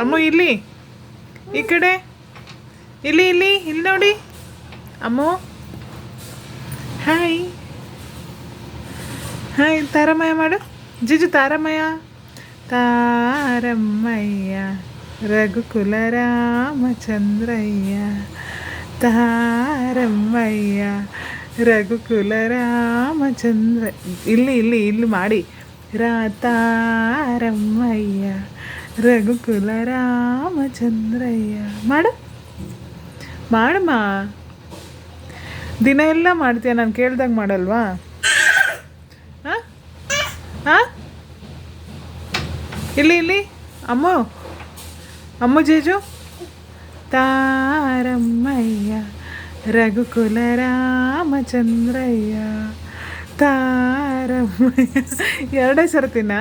ಅಮ್ಮ ಇಲ್ಲಿ ಈ ಕಡೆ ಇಲ್ಲಿ ಇಲ್ಲಿ ಇಲ್ಲಿ ನೋಡಿ ಅಮ್ಮು. ಹಾಯ್ ಹಾಯ್ ತಾರಮಯ್ಯ ಮಾಡು. ಜಿಜು ತಾರಮಯ್ಯ. ತಾರಮ್ಮಯ್ಯ ರಘುಕುಲ ರಾಮಚಂದ್ರಯ್ಯ. ತಾರಮ್ಮಯ್ಯ ರಘುಕುಲ ರಾಮಚಂದ್ರ. ಇಲ್ಲಿ ಇಲ್ಲಿ ಇಲ್ಲಿ ಮಾಡಿ. ತಾರಮ್ಮಯ್ಯ ರಘುಕುಲ ರಾಮಚಂದ್ರಯ್ಯ. ಮಾಡು ಮಾಡಮ್ಮ. ದಿನ ಎಲ್ಲ ಮಾಡ್ತೀಯ, ನಾನು ಕೇಳ್ದಾಗ ಮಾಡಲ್ವಾ? ಹಾಂ ಹಾಂ ಇಲ್ಲಿ ಇಲ್ಲಿ ಅಮ್ಮು ಅಮ್ಮು ಜೇಜು. ತಾರಮ್ಮಯ್ಯ ರಘುಕುಲ ರಾಮಚಂದ್ರಯ್ಯ. ತಾರಮ್ಮಯ್ಯ ಎರಡೇ ಸರ್ತಿನಾ?